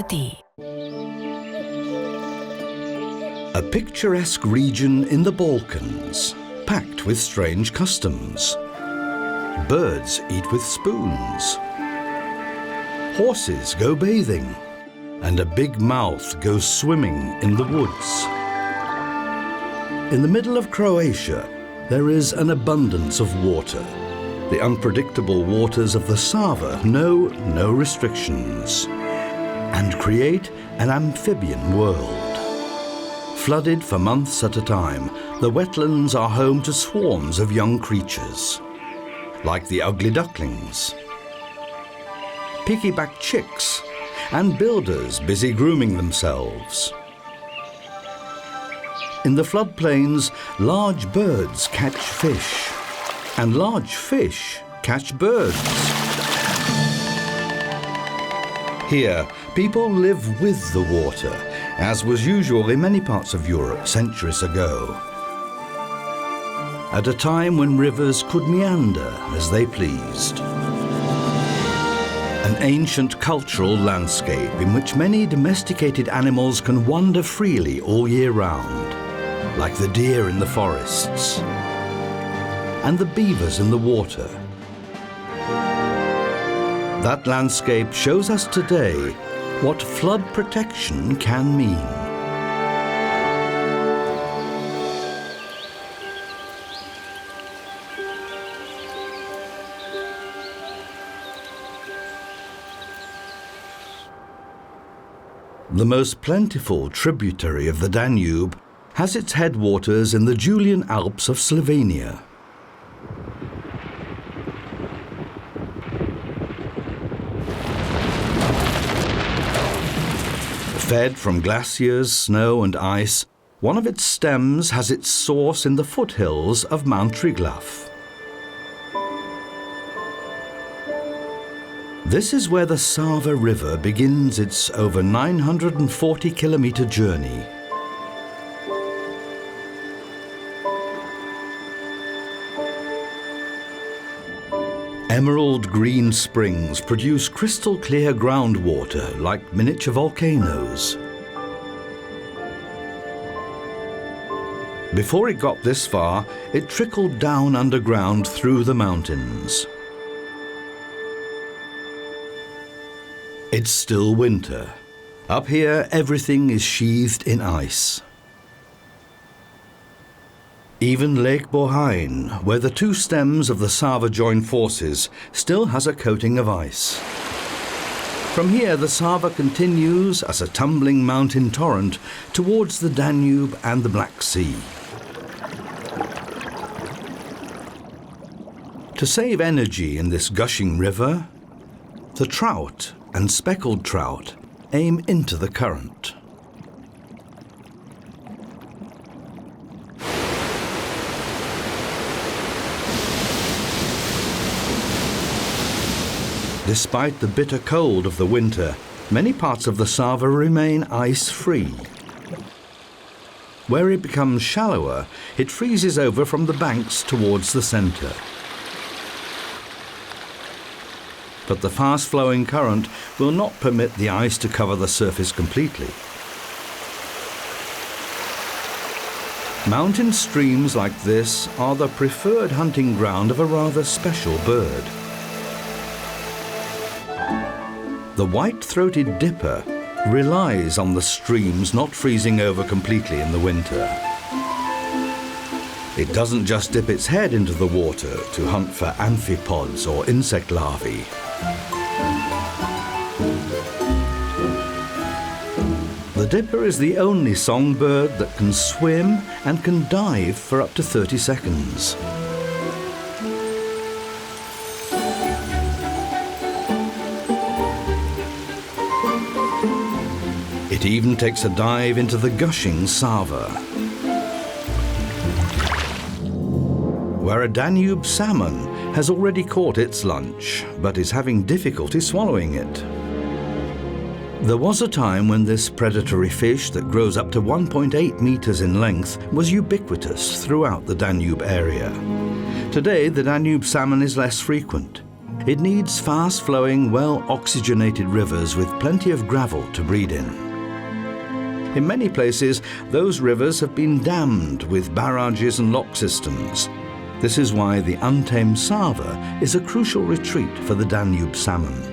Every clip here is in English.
ARD. A picturesque region in the Balkans, packed with strange customs. Birds eat with spoons. Horses go bathing, and a big mouth goes swimming in the woods. In the middle of Croatia, there is an abundance of water. The unpredictable waters of the Sava know no restrictions and create an amphibian world. Flooded for months at a time, the wetlands are home to swarms of young creatures, like the ugly ducklings, peaky-backed chicks, and builders busy grooming themselves. In the floodplains, large birds catch fish, and large fish catch birds. Here, people live with the water, as was usual in many parts of Europe centuries ago. At a time when rivers could meander as they pleased. An ancient cultural landscape in which many domesticated animals can wander freely all year round, like the deer in the forests and the beavers in the water. That landscape shows us today what flood protection can mean. The most plentiful tributary of the Danube has its headwaters in the Julian Alps of Slovenia. Fed from glaciers, snow and ice, one of its stems has its source in the foothills of Mount Triglav. This is where the Sava River begins its over 940-kilometer journey. Emerald green springs produce crystal clear groundwater like miniature volcanoes. Before it got this far, it trickled down underground through the mountains. It's still winter. Up here, everything is sheathed in ice. Even Lake Bohain, where the two stems of the Sava join forces, still has a coating of ice. From here, the Sava continues as a tumbling mountain torrent towards the Danube and the Black Sea. To save energy in this gushing river, the trout and speckled trout aim into the current. Despite the bitter cold of the winter, many parts of the Sava remain ice-free. Where it becomes shallower, it freezes over from the banks towards the centre. But the fast-flowing current will not permit the ice to cover the surface completely. Mountain streams like this are the preferred hunting ground of a rather special bird. The white-throated dipper relies on the streams not freezing over completely in the winter. It doesn't just dip its head into the water to hunt for amphipods or insect larvae. The dipper is the only songbird that can swim and can dive for up to 30 seconds. It even takes a dive into the gushing Sava, where a Danube salmon has already caught its lunch, but is having difficulty swallowing it. There was a time when this predatory fish that grows up to 1.8 meters in length was ubiquitous throughout the Danube area. Today, the Danube salmon is less frequent, It needs fast-flowing, well-oxygenated rivers with plenty of gravel to breed in. In many places, those rivers have been dammed with barrages and lock systems. This is why the untamed Sava is a crucial retreat for the Danube salmon.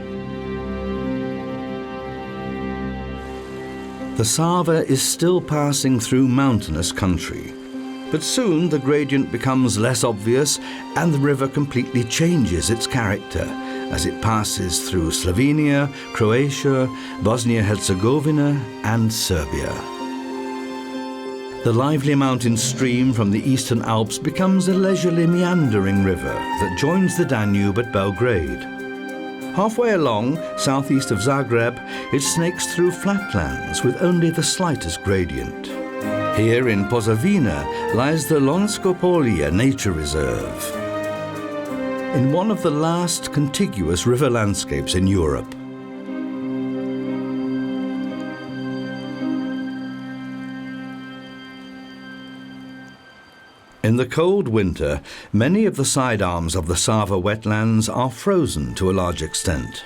The Sava is still passing through mountainous country, but soon the gradient becomes less obvious and the river completely changes its character as it passes through Slovenia, Croatia, Bosnia-Herzegovina and Serbia. The lively mountain stream from the Eastern Alps becomes a leisurely meandering river that joins the Danube at Belgrade. Halfway along, southeast of Zagreb, it snakes through flatlands with only the slightest gradient. Here in Posavina lies the Lonsko Polje Nature Reserve, in one of the last contiguous river landscapes in Europe. In the cold winter, many of the side arms of the Sava wetlands are frozen to a large extent.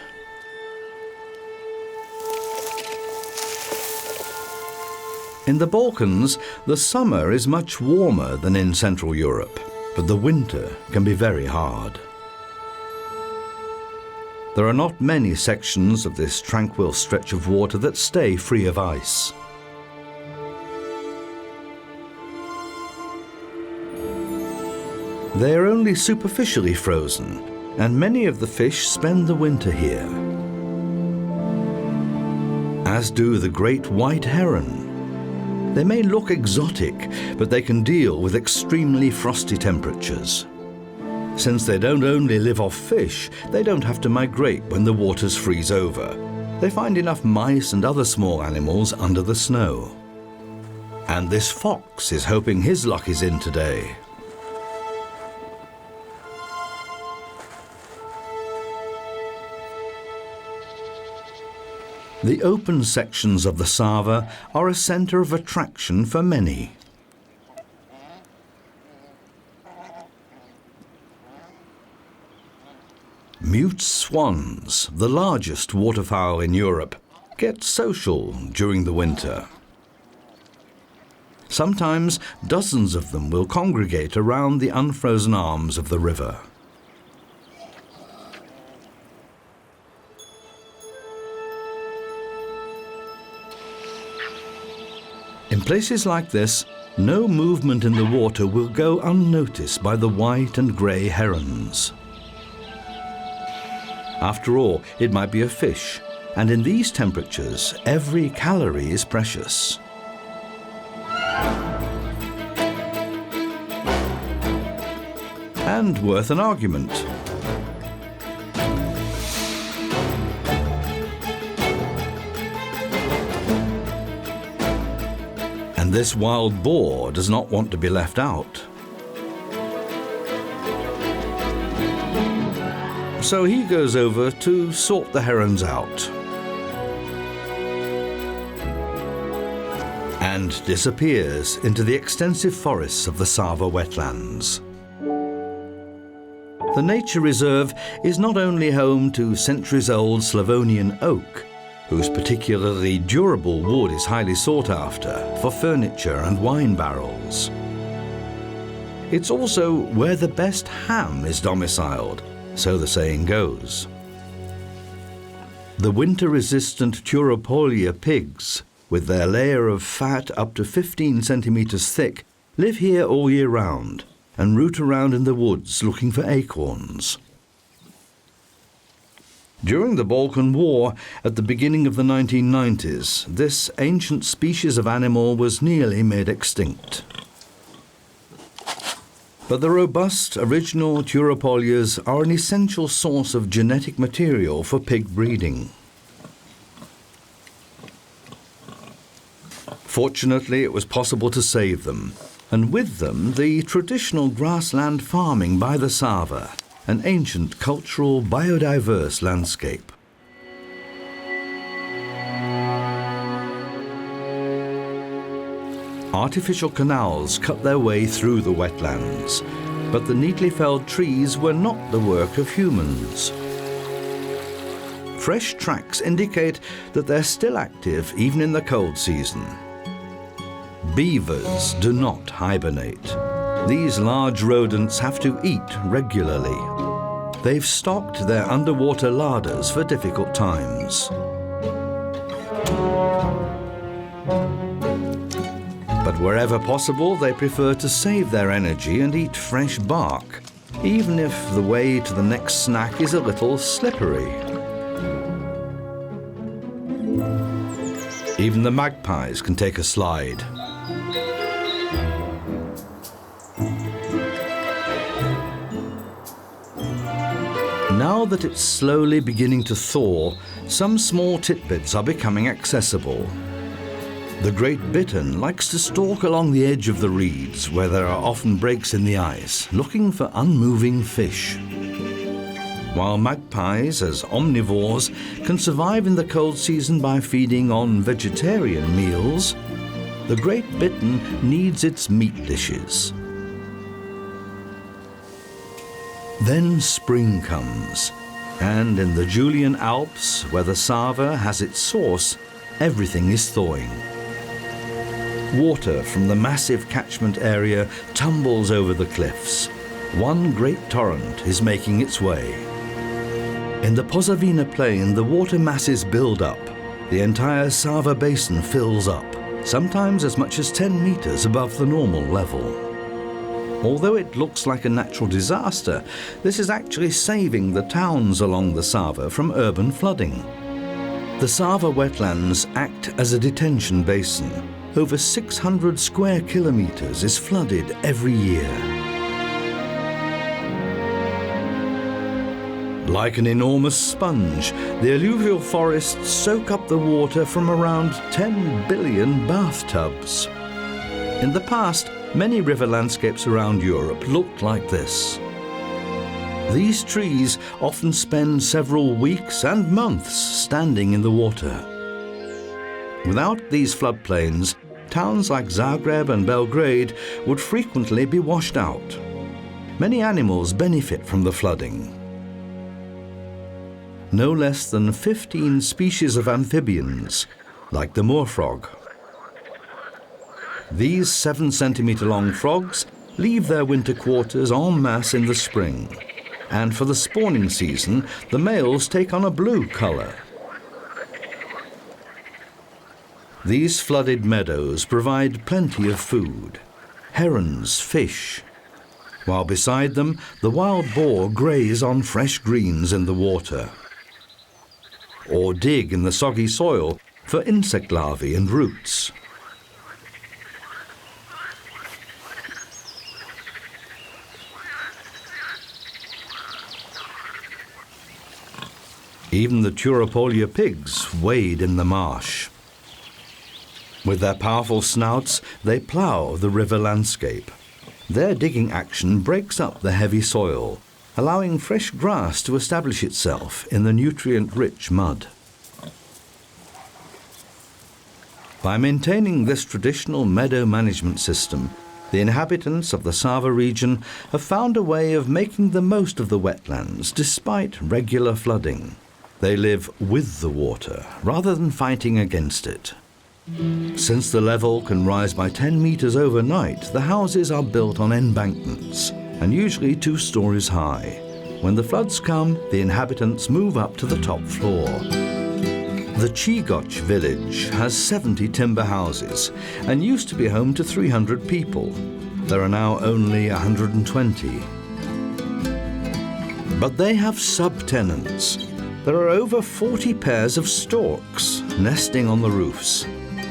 In the Balkans, the summer is much warmer than in Central Europe, but the winter can be very hard. There are not many sections of this tranquil stretch of water that stay free of ice. They are only superficially frozen, and many of the fish spend the winter here, as do the great white heron. They may look exotic, but they can deal with extremely frosty temperatures. Since they don't only live off fish, they don't have to migrate when the waters freeze over. They find enough mice and other small animals under the snow. And this fox is hoping his luck is in today. The open sections of the Sava are a centre of attraction for many. Mute swans, the largest waterfowl in Europe, get social during the winter. Sometimes dozens of them will congregate around the unfrozen arms of the river. In places like this, no movement in the water will go unnoticed by the white and grey herons. After all, it might be a fish, and in these temperatures, every calorie is precious. And worth an argument. And this wild boar does not want to be left out. So he goes over to sort the herons out and disappears into the extensive forests of the Sava wetlands. The nature reserve is not only home to centuries-old Slavonian oak, whose particularly durable wood is highly sought after for furniture and wine barrels. It's also where the best ham is domiciled, so the saying goes. The winter-resistant Turopolya pigs, with their layer of fat up to 15 centimeters thick, live here all year round and root around in the woods looking for acorns. During the Balkan War, at the beginning of the 1990s, this ancient species of animal was nearly made extinct. But the robust, original Turopolyas are an essential source of genetic material for pig breeding. Fortunately, it was possible to save them, and with them, the traditional grassland farming by the Sava, an ancient, cultural, biodiverse landscape. Artificial canals cut their way through the wetlands, but the neatly felled trees were not the work of humans. fresh tracks indicate that they're still active even in the cold season. Beavers do not hibernate. These large rodents have to eat regularly. They've stocked their underwater larders for difficult times. But wherever possible, they prefer to save their energy and eat fresh bark, even if the way to the next snack is a little slippery. Even the magpies can take a slide. Now that it's slowly beginning to thaw, some small titbits are becoming accessible. The great bittern likes to stalk along the edge of the reeds where there are often breaks in the ice, looking for unmoving fish. While magpies, as omnivores, can survive in the cold season by feeding on vegetarian meals, the great bittern needs its meat dishes. Then spring comes, and in the Julian Alps, where the Sava has its source, everything is thawing. Water from the massive catchment area tumbles over the cliffs. One great torrent is making its way. In the Posavina plain, the water masses build up. The entire Sava basin fills up, sometimes as much as 10 meters above the normal level. Although it looks like a natural disaster, this is actually saving the towns along the Sava from urban flooding. The Sava Wetlands act as a detention basin. Over 600 square kilometers is flooded every year. Like an enormous sponge, the alluvial forests soak up the water from around 10 billion bathtubs. In the past, many river landscapes around Europe looked like this. These trees often spend several weeks and months standing in the water. Without these floodplains, towns like Zagreb and Belgrade would frequently be washed out. Many animals benefit from the flooding. No less than 15 species of amphibians, like the moor frog. These 7-centimeter-long frogs leave their winter quarters en masse in the spring, and for the spawning season, the males take on a blue color. These flooded meadows provide plenty of food, herons fish, while beside them the wild boar graze on fresh greens in the water, or dig in the soggy soil for insect larvae and roots. Even the Turopolia pigs wade in the marsh. With their powerful snouts, they plough the river landscape. Their digging action breaks up the heavy soil, allowing fresh grass to establish itself in the nutrient-rich mud. By maintaining this traditional meadow management system, the inhabitants of the Sava region have found a way of making the most of the wetlands despite regular flooding. They live with the water rather than fighting against it. Since the level can rise by 10 meters overnight, the houses are built on embankments and usually 2 stories high. When the floods come, the inhabitants move up to the top floor. The Sigurd village has 70 timber houses and used to be home to 300 people. There are now only 120. But they have subtenants. There are over 40 pairs of storks nesting on the roofs.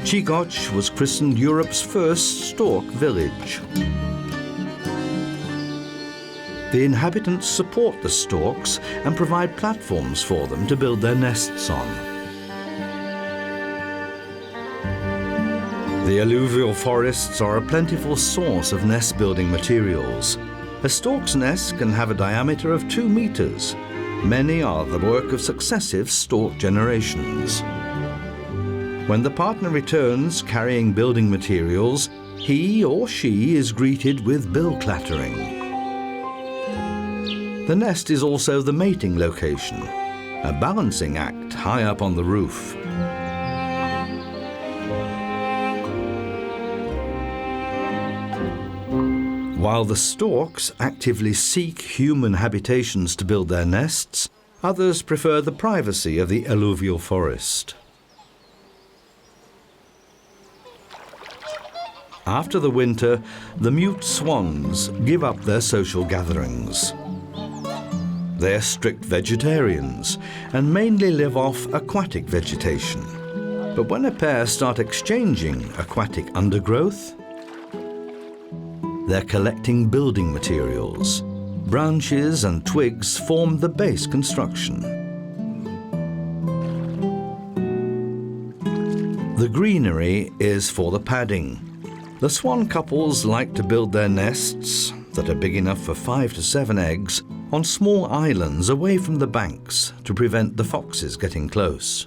Sigurd was christened Europe's first stork village. The inhabitants support the storks and provide platforms for them to build their nests on. The alluvial forests are a plentiful source of nest-building materials. A stork's nest can have a diameter of 2 meters. Many are the work of successive stork generations. When the partner returns carrying building materials, he or she is greeted with bill clattering. The nest is also the mating location. a balancing act high up on the roof. While the storks actively seek human habitations to build their nests, others prefer the privacy of the alluvial forest. After the winter, the mute swans give up their social gatherings. They are strict vegetarians and mainly live off aquatic vegetation. But when a pair start exchanging aquatic undergrowth, they're collecting building materials. Branches and twigs form the base construction. The greenery is for the padding. The swan couples like to build their nests, that are big enough for 5 to 7 eggs, on small islands away from the banks to prevent the foxes getting close.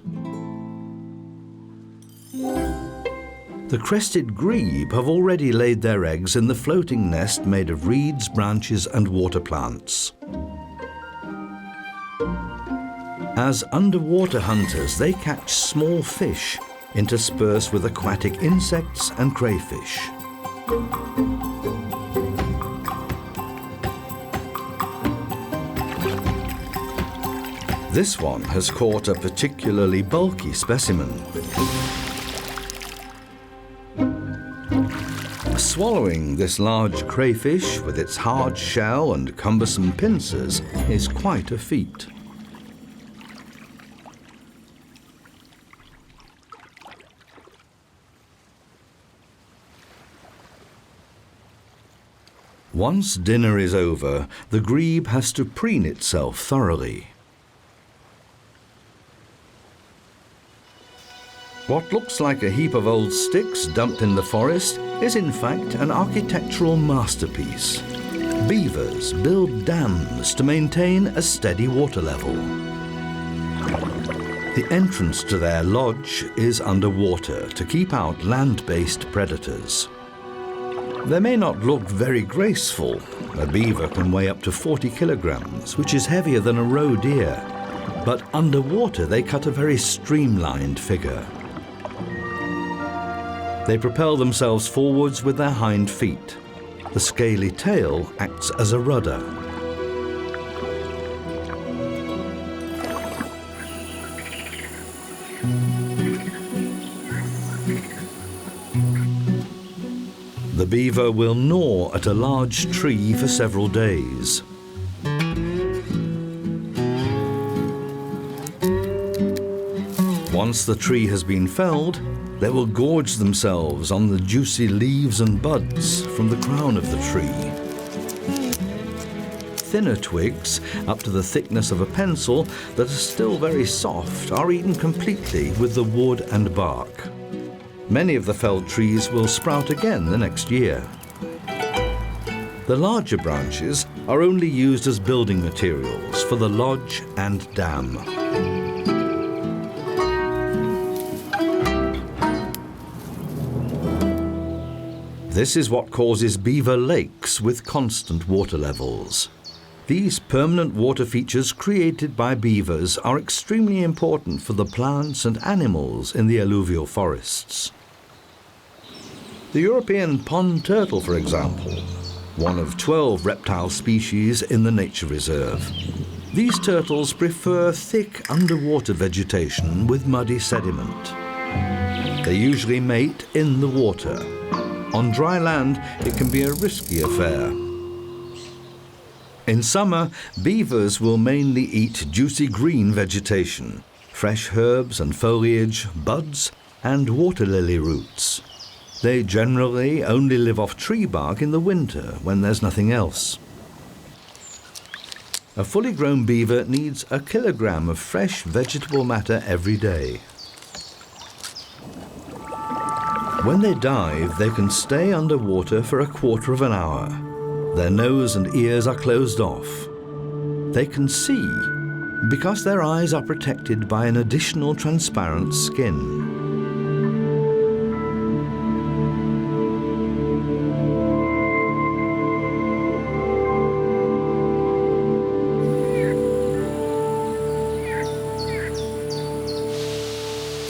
The crested grebe have already laid their eggs in the floating nest made of reeds, branches and water plants. As underwater hunters, they catch small fish interspersed with aquatic insects and crayfish. This one has caught a particularly bulky specimen. Swallowing this large crayfish with its hard shell and cumbersome pincers is quite a feat. Once dinner is over, the grebe has to preen itself thoroughly. What looks like a heap of old sticks dumped in the forest is in fact an architectural masterpiece. Beavers build dams to maintain a steady water level. The entrance to their lodge is underwater to keep out land-based predators. They may not look very graceful. A beaver can weigh up to 40 kilograms, which is heavier than a roe deer. But underwater they cut a very streamlined figure. They propel themselves forwards with their hind feet. The scaly tail acts as a rudder. The beaver will gnaw at a large tree for several days. Once the tree has been felled, they will gorge themselves on the juicy leaves and buds from the crown of the tree. Thinner twigs, up to the thickness of a pencil, that are still very soft, are eaten completely with the wood and bark. Many of the felled trees will sprout again the next year. The larger branches are only used as building materials for the lodge and dam. This is what causes beaver lakes with constant water levels. These permanent water features created by beavers are extremely important for the plants and animals in the alluvial forests. The European pond turtle, for example, one of 12 reptile species in the nature reserve. These turtles prefer thick underwater vegetation with muddy sediment. They usually mate in the water. On dry land, it can be a risky affair. In summer, beavers will mainly eat juicy green vegetation, fresh herbs and foliage, buds, and water lily roots. They generally only live off tree bark in the winter when there's nothing else. A fully grown beaver needs 1 kilogram of fresh vegetable matter every day. When they dive, they can stay underwater for 1/4 of an hour. Their nose and ears are closed off. They can see because their eyes are protected by an additional transparent skin.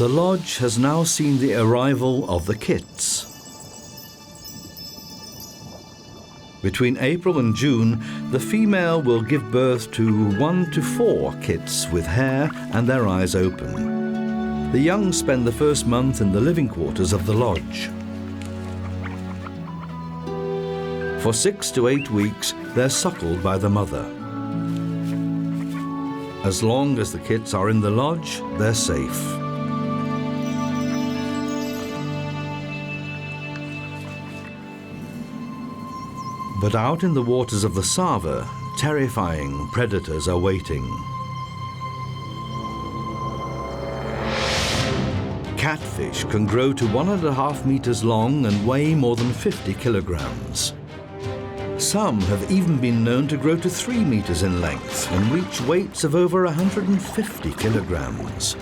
The lodge has now seen the arrival of the kits. Between April and June, the female will give birth to 1 to 4 kits with hair and their eyes open. The young spend the first month in the living quarters of the lodge. For 6 to 8 weeks, they're suckled by the mother. As long as the kits are in the lodge, they're safe. But out in the waters of the Sava, terrifying predators are waiting. Catfish can grow to 1.5 meters long and weigh more than 50 kilograms. Some have even been known to grow to 3 meters in length and reach weights of over 150 kilograms.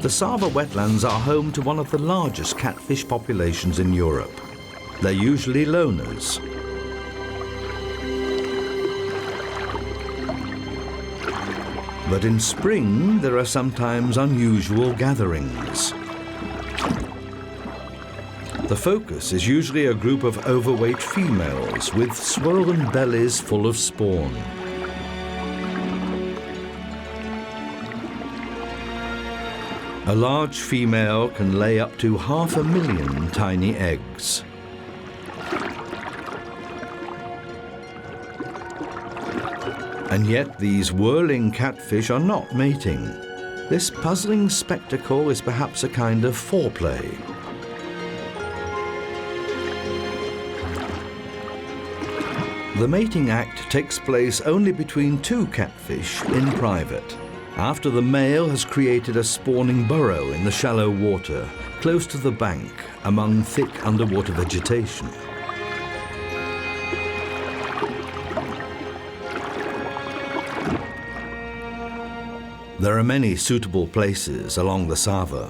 The Sava Wetlands are home to one of the largest catfish populations in Europe. They're usually loners. But in spring, there are sometimes unusual gatherings. The focus is usually a group of overweight females with swollen bellies full of spawn. A large female can lay up to 500,000 tiny eggs. And yet these whirling catfish are not mating. This puzzling spectacle is perhaps a kind of foreplay. The mating act takes place only between 2 catfish in private, after the male has created a spawning burrow in the shallow water, close to the bank, among thick underwater vegetation. There are many suitable places along the Sava.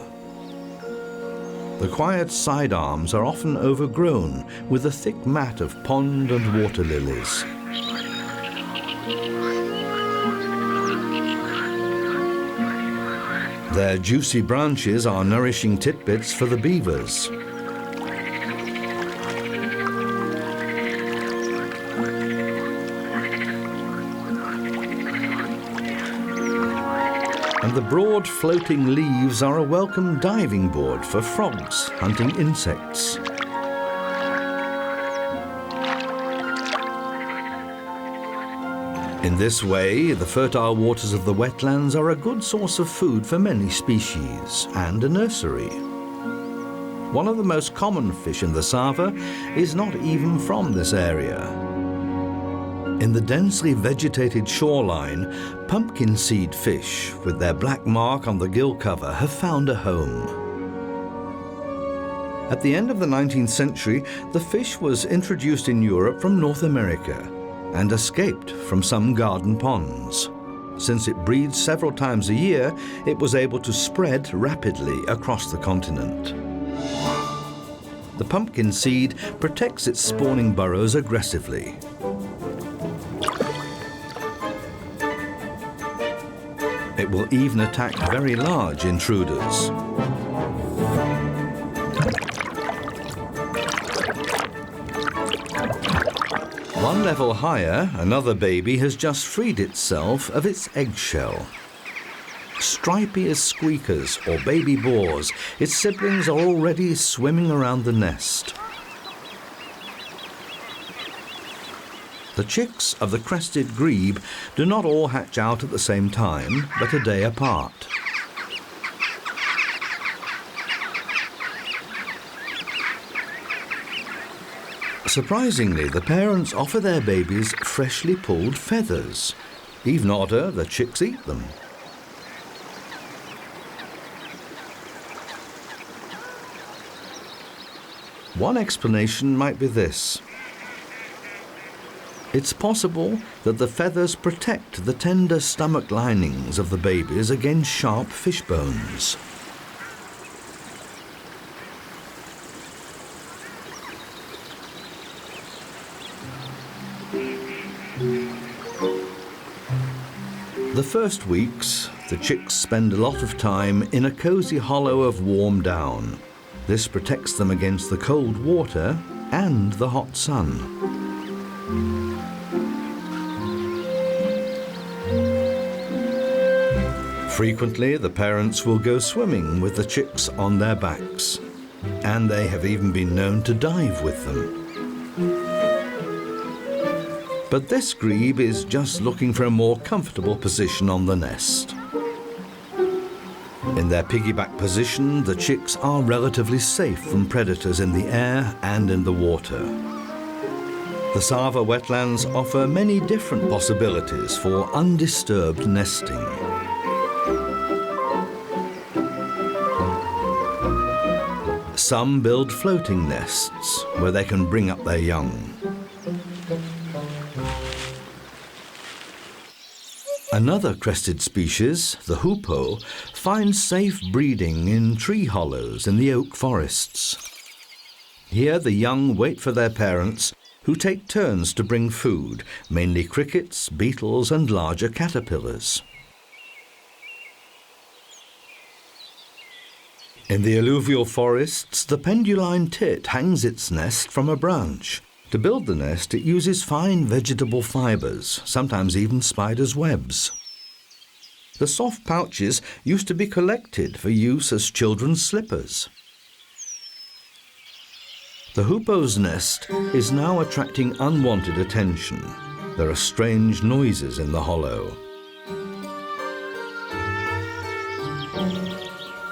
The quiet side arms are often overgrown with a thick mat of pond and water lilies. Their juicy branches are nourishing tidbits for the beavers. And the broad floating leaves are a welcome diving board for frogs hunting insects. In this way, the fertile waters of the wetlands are a good source of food for many species and a nursery. One of the most common fish in the Sava is not even from this area. In the densely vegetated shoreline, pumpkin seed fish with their black mark on the gill cover have found a home. At the end of the 19th century, the fish was introduced in Europe from North America and escaped from some garden ponds. Since it breeds several times a year, it was able to spread rapidly across the continent. The pumpkin seed protects its spawning burrows aggressively. It will even attack very large intruders. One level higher, another baby has just freed itself of its eggshell. Stripy as squeakers or baby boars, its siblings are already swimming around the nest. The chicks of the crested grebe do not all hatch out at the same time, but a day apart. Surprisingly, the parents offer their babies freshly pulled feathers. Even odder, the chicks eat them. One explanation might be this. It's possible that the feathers protect the tender stomach linings of the babies against sharp fish bones. The first weeks, the chicks spend a lot of time in a cozy hollow of warm down. This protects them against the cold water and the hot sun. Frequently, the parents will go swimming with the chicks on their backs, and they have even been known to dive with them. But this grebe is just looking for a more comfortable position on the nest. In their piggyback position, the chicks are relatively safe from predators in the air and in the water. The Sava Wetlands offer many different possibilities for undisturbed nesting. Some build floating nests where they can bring up their young. Another crested species, the hoopoe, finds safe breeding in tree hollows in the oak forests. Here the young wait for their parents, who take turns to bring food, mainly crickets, beetles and larger caterpillars. In the alluvial forests, the penduline tit hangs its nest from a branch. To build the nest, it uses fine vegetable fibres, sometimes even spiders' webs. The soft pouches used to be collected for use as children's slippers. The hoopoe's nest is now attracting unwanted attention. There are strange noises in the hollow.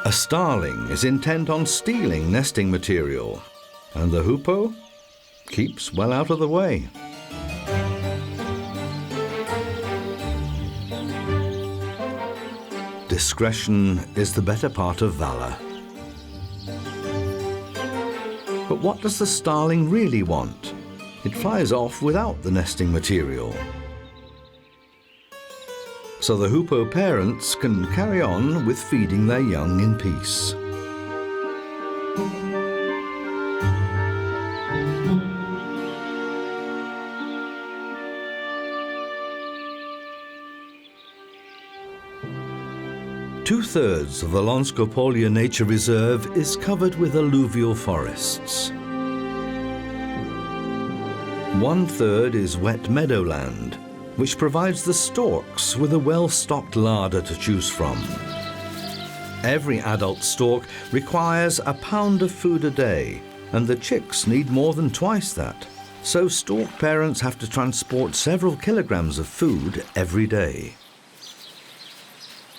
A starling is intent on stealing nesting material, and the hoopoe keeps well out of the way. Discretion is the better part of valor. But what does the starling really want? It flies off without the nesting material. So the hoopoe parents can carry on with feeding their young in peace. Two-thirds of the Lonskopolia Nature Reserve is covered with alluvial forests. One-third is wet meadowland, which provides the storks with a well-stocked larder to choose from. Every adult stork requires a pound of food a day, and the chicks need more than twice that. So stork parents have to transport several kilograms of food every day.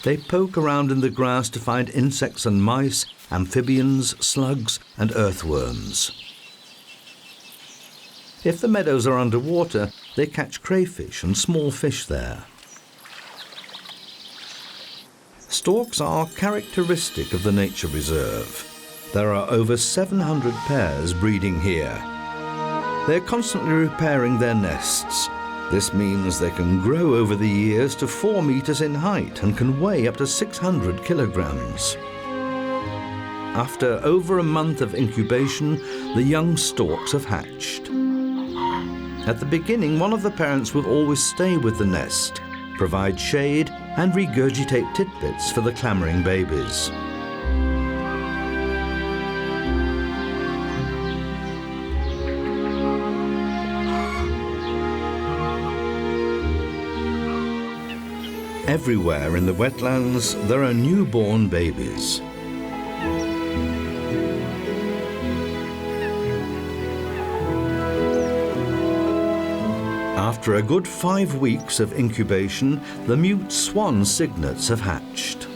They poke around in the grass to find insects and mice, amphibians, slugs, and earthworms. If the meadows are underwater, they catch crayfish and small fish there. Storks are characteristic of the nature reserve. There are over 700 pairs breeding here. They're constantly repairing their nests. This means they can grow over the years to 4 meters in height and can weigh up to 600 kilograms. After over a month of incubation, the young storks have hatched. At the beginning, one of the parents will always stay with the nest, provide shade, and regurgitate tidbits for the clamoring babies. Everywhere in the wetlands, there are newborn babies. After a good 5 weeks of incubation, the mute swan cygnets have hatched.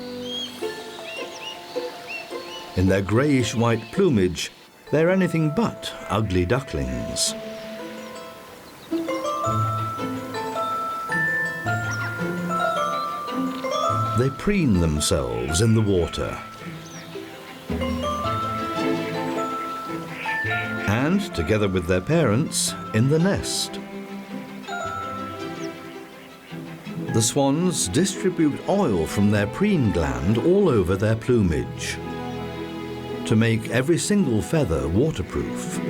In their greyish-white plumage, they're anything but ugly ducklings. They preen themselves in the water. And, together with their parents, in the nest. The swans distribute oil from their preen gland all over their plumage to make every single feather waterproof.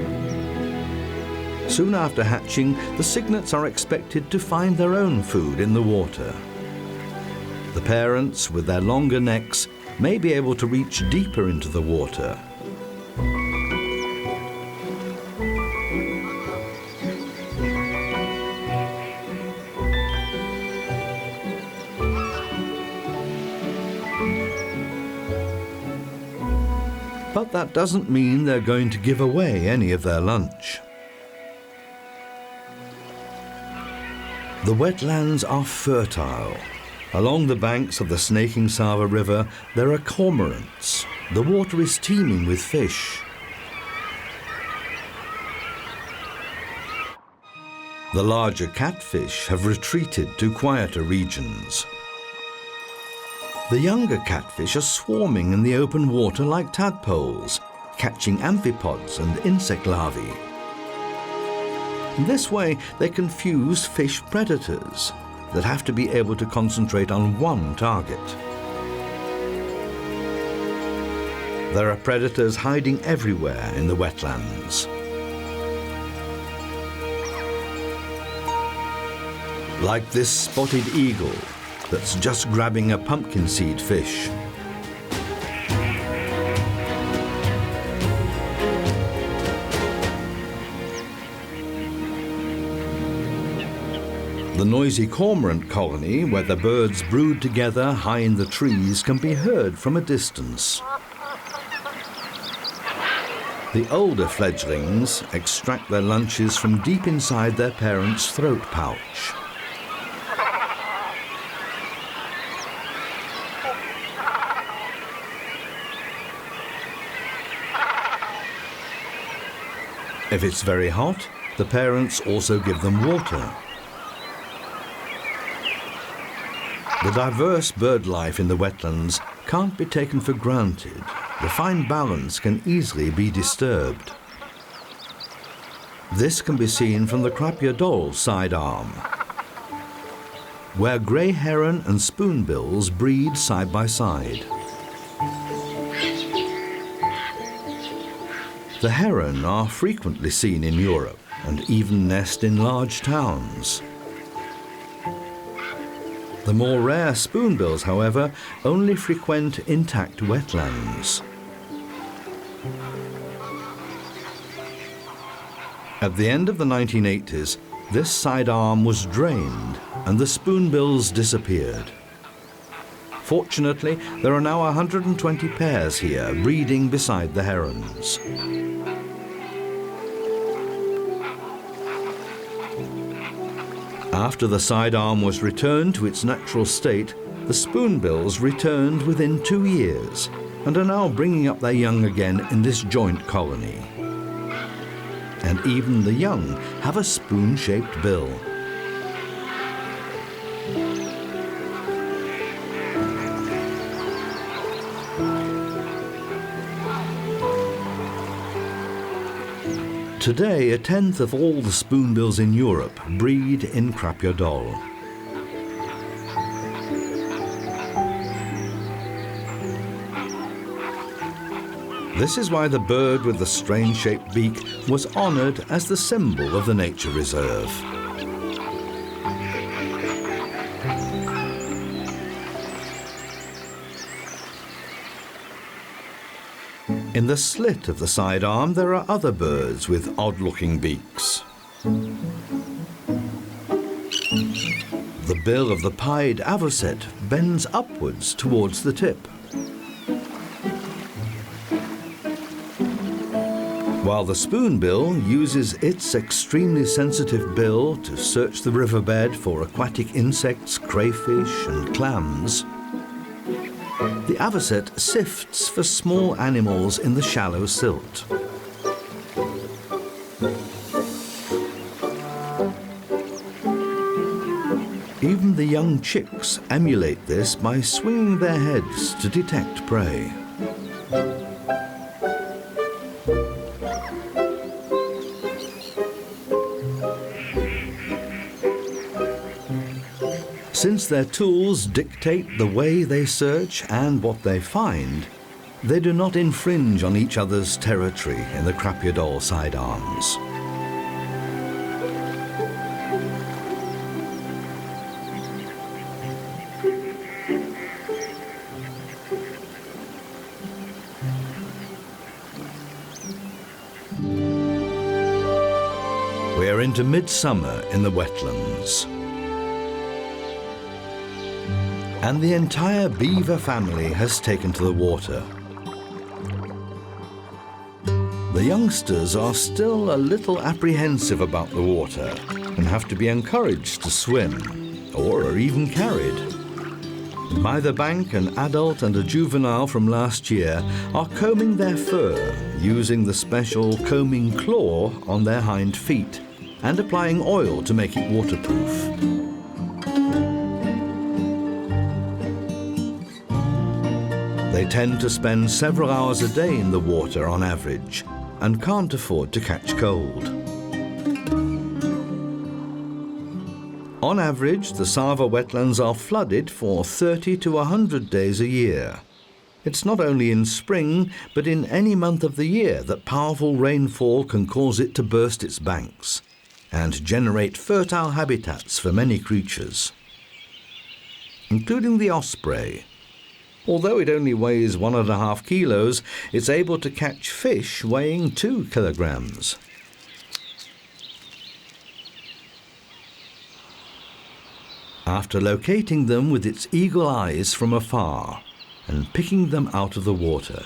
Soon after hatching, the cygnets are expected to find their own food in the water. The parents, with their longer necks, may be able to reach deeper into the water. But that doesn't mean they're going to give away any of their lunch. The wetlands are fertile. Along the banks of the snaking Sava River, there are cormorants. The water is teeming with fish. The larger catfish have retreated to quieter regions. The younger catfish are swarming in the open water like tadpoles, catching amphipods and insect larvae. In this way, they confuse fish predators that have to be able to concentrate on one target. There are predators hiding everywhere in the wetlands. Like this spotted eagle that's just grabbing a pumpkin seed fish. The noisy cormorant colony, where the birds brood together high in the trees, can be heard from a distance. The older fledglings extract their lunches from deep inside their parents' throat pouch. If it's very hot, the parents also give them water. The diverse bird life in the wetlands can't be taken for granted. The fine balance can easily be disturbed. This can be seen from the Croatia side arm, where grey heron and spoonbills breed side by side. The heron are frequently seen in Europe and even nest in large towns. The more rare spoonbills, however, only frequent intact wetlands. At the end of the 1980s, this side arm was drained and the spoonbills disappeared. Fortunately, there are now 120 pairs here breeding beside the herons. After the side arm was returned to its natural state, the spoonbills returned within 2 years and are now bringing up their young again in this joint colony. And even the young have a spoon-shaped bill. Today, 1/10 of all the spoonbills in Europe breed in Croatia. This is why the bird with the strange-shaped beak was honoured as the symbol of the nature reserve. In the slit of the side arm, there are other birds with odd-looking beaks. The bill of the pied avocet bends upwards towards the tip, while the spoonbill uses its extremely sensitive bill to search the riverbed for aquatic insects, crayfish and clams. The avocet sifts for small animals in the shallow silt. Even the young chicks emulate this by swinging their heads to detect prey. Since their tools dictate the way they search and what they find, they do not infringe on each other's territory in the Croatia side arms. We are into midsummer in the wetlands. And the entire beaver family has taken to the water. The youngsters are still a little apprehensive about the water and have to be encouraged to swim, or are even carried. By the bank, an adult and a juvenile from last year are combing their fur using the special combing claw on their hind feet and applying oil to make it waterproof. They tend to spend several hours a day in the water on average and can't afford to catch cold. On average, the Sava wetlands are flooded for 30 to 100 days a year. It's not only in spring, but in any month of the year that powerful rainfall can cause it to burst its banks and generate fertile habitats for many creatures, including the osprey. Although it only weighs 1.5 kilos, it's able to catch fish weighing 2 kilograms. After locating them with its eagle eyes from afar and picking them out of the water.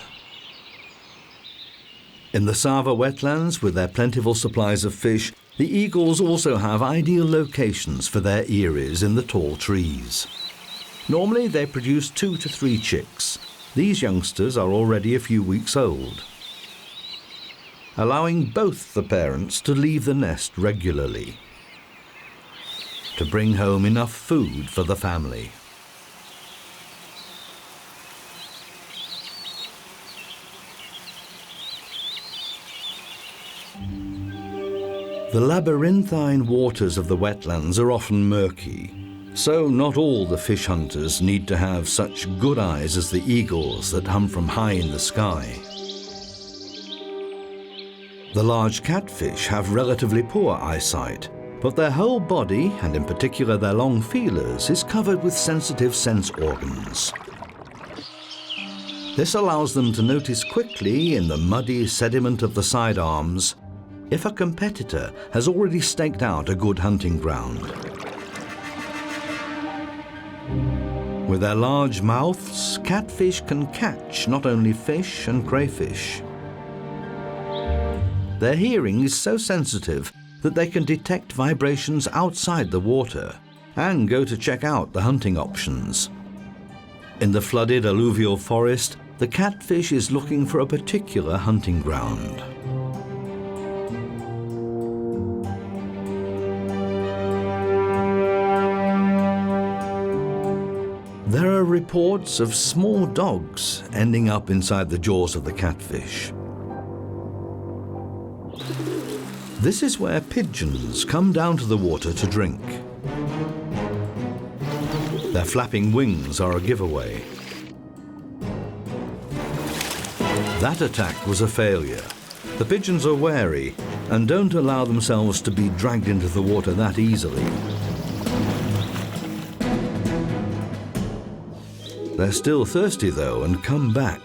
In the Sava wetlands, with their plentiful supplies of fish, the eagles also have ideal locations for their eyries in the tall trees. Normally they produce 2 to 3 chicks. These youngsters are already a few weeks old, allowing both the parents to leave the nest regularly to bring home enough food for the family. The labyrinthine waters of the wetlands are often murky, so not all the fish hunters need to have such good eyes as the eagles that hum from high in the sky. The large catfish have relatively poor eyesight, but their whole body, and in particular their long feelers, is covered with sensitive sense organs. This allows them to notice quickly in the muddy sediment of the sidearms if a competitor has already staked out a good hunting ground. With their large mouths, catfish can catch not only fish and crayfish. Their hearing is so sensitive that they can detect vibrations outside the water and go to check out the hunting options. In the flooded alluvial forest, the catfish is looking for a particular hunting ground. There are reports of small dogs ending up inside the jaws of the catfish. This is where pigeons come down to the water to drink. Their flapping wings are a giveaway. That attack was a failure. The pigeons are wary and don't allow themselves to be dragged into the water that easily. They're still thirsty though and come back.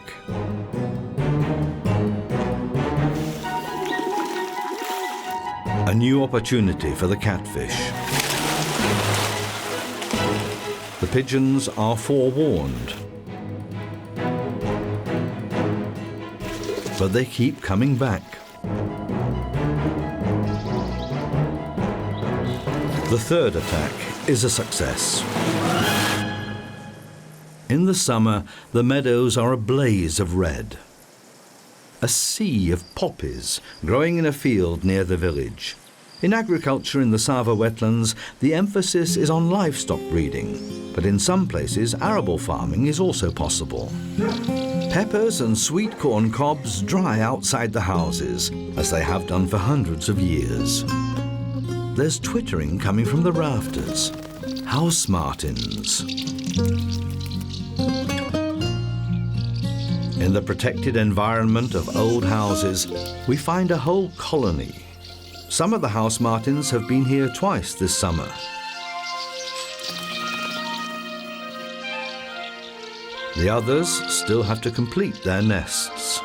A new opportunity for the catfish. The pigeons are forewarned, but they keep coming back. The third attack is a success. In the summer, the meadows are a blaze of red. A sea of poppies growing in a field near the village. In agriculture in the Sava wetlands, the emphasis is on livestock breeding, but in some places arable farming is also possible. Peppers and sweet corn cobs dry outside the houses, as they have done for hundreds of years. There's twittering coming from the rafters. House martins. In the protected environment of old houses, we find a whole colony. Some of the house martins have been here twice this summer. The others still have to complete their nests.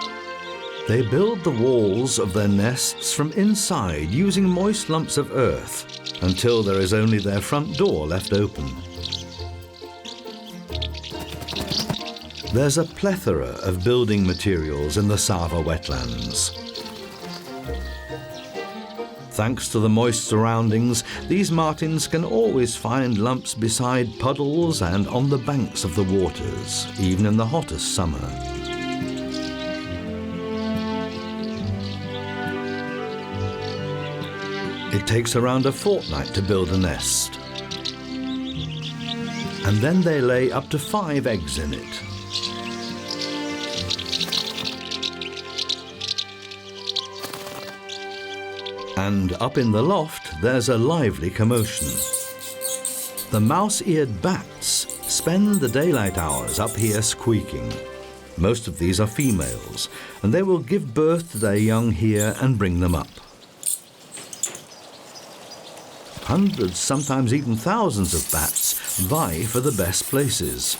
They build the walls of their nests from inside using moist lumps of earth until there is only their front door left open. There's a plethora of building materials in the Sava Wetlands. Thanks to the moist surroundings, these martins can always find lumps beside puddles and on the banks of the waters, even in the hottest summer. It takes around a fortnight to build a nest. And then they lay up to 5 eggs in it. And up in the loft, there's a lively commotion. The mouse-eared bats spend the daylight hours up here squeaking. Most of these are females, and they will give birth to their young here and bring them up. Hundreds, sometimes even thousands of bats vie for the best places.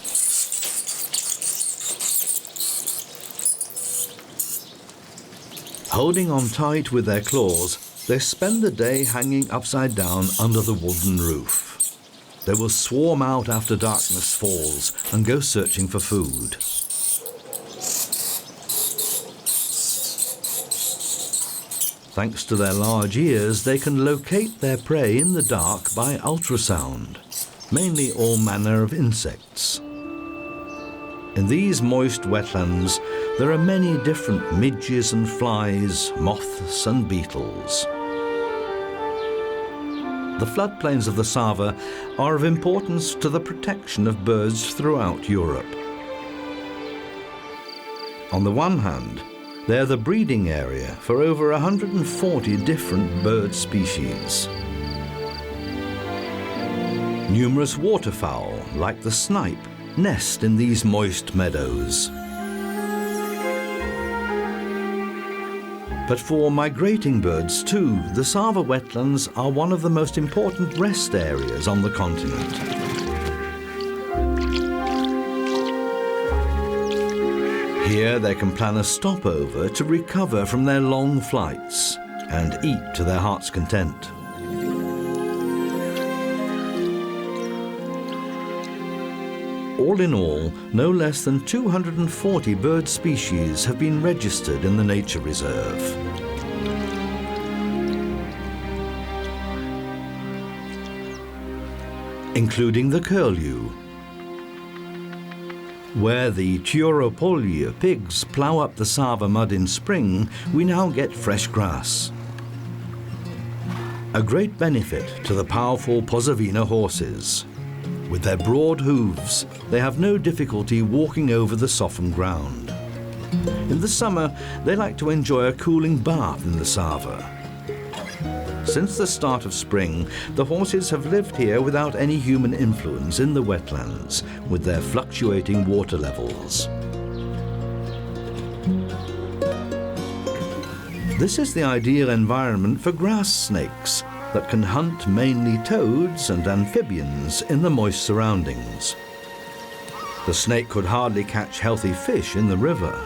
Holding on tight with their claws, they spend the day hanging upside down under the wooden roof. They will swarm out after darkness falls and go searching for food. Thanks to their large ears, they can locate their prey in the dark by ultrasound, mainly all manner of insects. In these moist wetlands, there are many different midges and flies, moths and beetles. The floodplains of the Sava are of importance to the protection of birds throughout Europe. On the one hand, they're the breeding area for over 140 different bird species. Numerous waterfowl, like the snipe, nest in these moist meadows. But for migrating birds too, the Sava wetlands are one of the most important rest areas on the continent. Here they can plan a stopover to recover from their long flights and eat to their heart's content. All in all, no less than 240 bird species have been registered in the nature reserve. Including the curlew. Where the Tauropolye pigs plough up the Sava mud in spring, we now get fresh grass. A great benefit to the powerful Pozavina horses. With their broad hooves, they have no difficulty walking over the softened ground. In the summer, they like to enjoy a cooling bath in the Sava. Since the start of spring, the horses have lived here without any human influence in the wetlands, with their fluctuating water levels. This is the ideal environment for grass snakes that can hunt mainly toads and amphibians in the moist surroundings. The snake could hardly catch healthy fish in the river.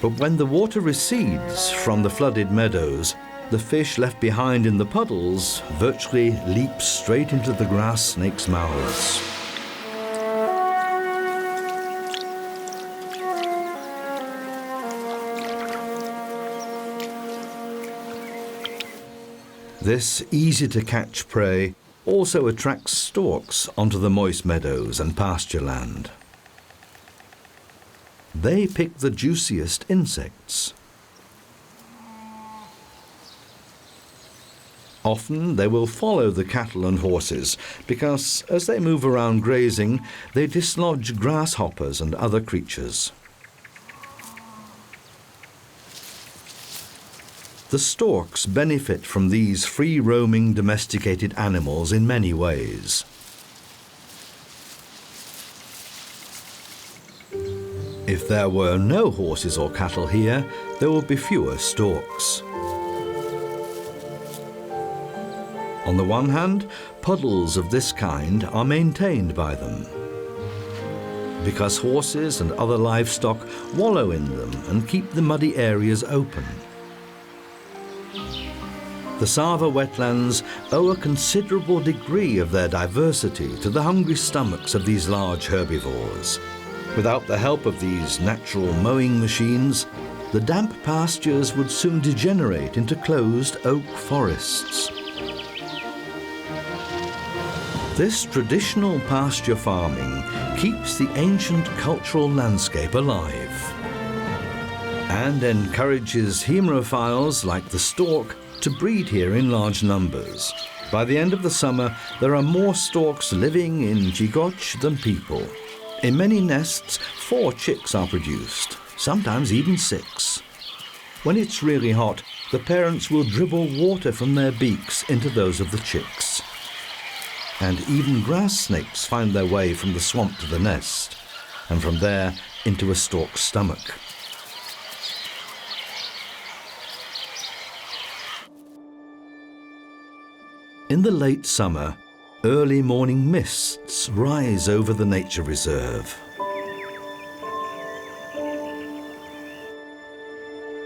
But when the water recedes from the flooded meadows, the fish left behind in the puddles virtually leap straight into the grass snakes' mouths. This easy-to-catch prey also attracts storks onto the moist meadows and pasture land. They pick the juiciest insects. Often they will follow the cattle and horses because, as they move around grazing, they dislodge grasshoppers and other creatures. The storks benefit from these free-roaming domesticated animals in many ways. If there were no horses or cattle here, there would be fewer storks. On the one hand, puddles of this kind are maintained by them, because horses and other livestock wallow in them and keep the muddy areas open. The Sava Wetlands owe a considerable degree of their diversity to the hungry stomachs of these large herbivores. Without the help of these natural mowing machines, the damp pastures would soon degenerate into closed oak forests. This traditional pasture farming keeps the ancient cultural landscape alive and encourages hemerophiles like the stork to breed here in large numbers. By the end of the summer, there are more storks living in Sigurd than people. In many nests, 4 chicks are produced, sometimes even 6. When it's really hot, the parents will dribble water from their beaks into those of the chicks. And even grass snakes find their way from the swamp to the nest, and from there into a stork's stomach. In the late summer, early morning mists rise over the nature reserve.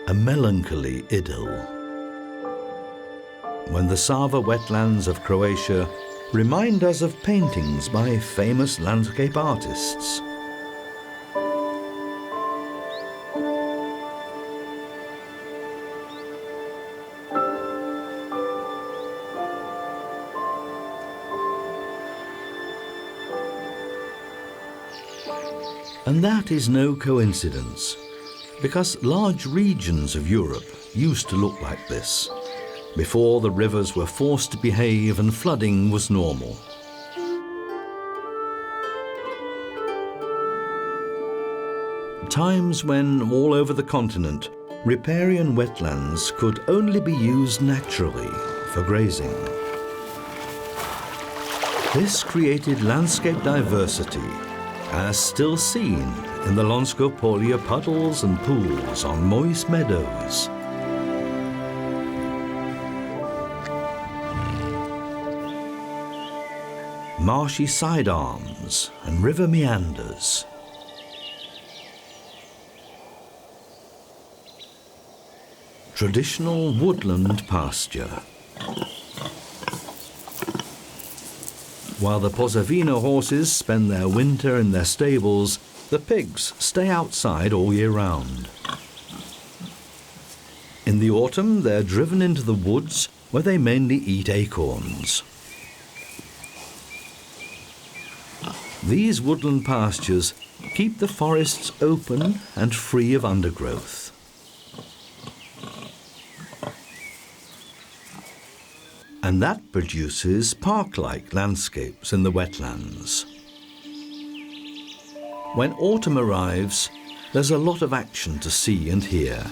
A melancholy idyll, when the Sava Wetlands of Croatia remind us of paintings by famous landscape artists. And that is no coincidence, because large regions of Europe used to look like this, before the rivers were forced to behave and flooding was normal. Times when, all over the continent, riparian wetlands could only be used naturally for grazing. This created landscape diversity, as still seen in the Lonskopolia puddles and pools on moist meadows. Marshy side arms and river meanders. Traditional woodland pasture. While the Posavina horses spend their winter in their stables, the pigs stay outside all year round. In the autumn, they're driven into the woods where they mainly eat acorns. These woodland pastures keep the forests open and free of undergrowth. And that produces park-like landscapes in the wetlands. When autumn arrives, there's a lot of action to see and hear.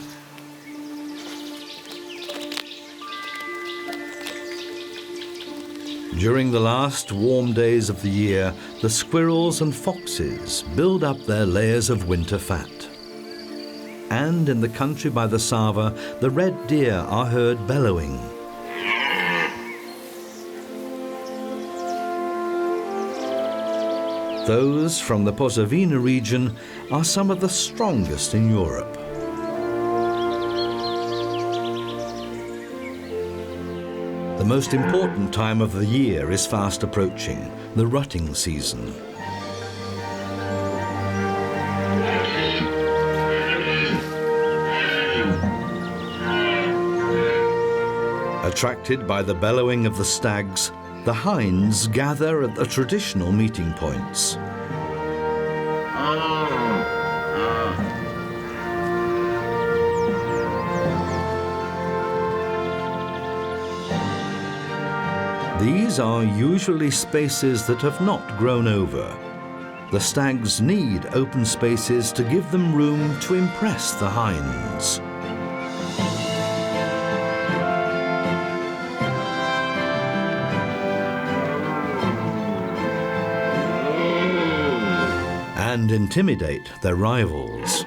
During the last warm days of the year, the squirrels and foxes build up their layers of winter fat. And in the country by the Sava, the red deer are heard bellowing. Those from the Posavina region are some of the strongest in Europe. The most important time of the year is fast approaching, the rutting season. Attracted by the bellowing of the stags, the hinds gather at the traditional meeting points. These are usually spaces that have not grown over. The stags need open spaces to give them room to impress the hinds. And intimidate their rivals.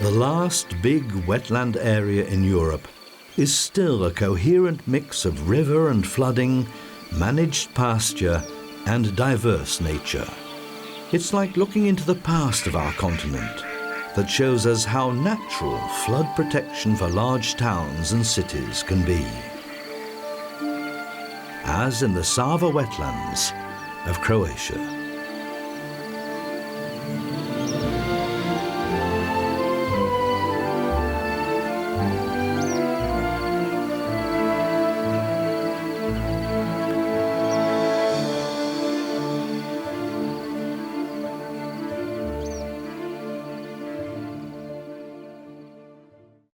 The The last big wetland area in Europe is still a coherent mix of river and flooding, managed pasture and diverse nature. It's like looking into the past of our continent that shows us how natural flood protection for large towns and cities can be. As in the Sava Wetlands of Croatia.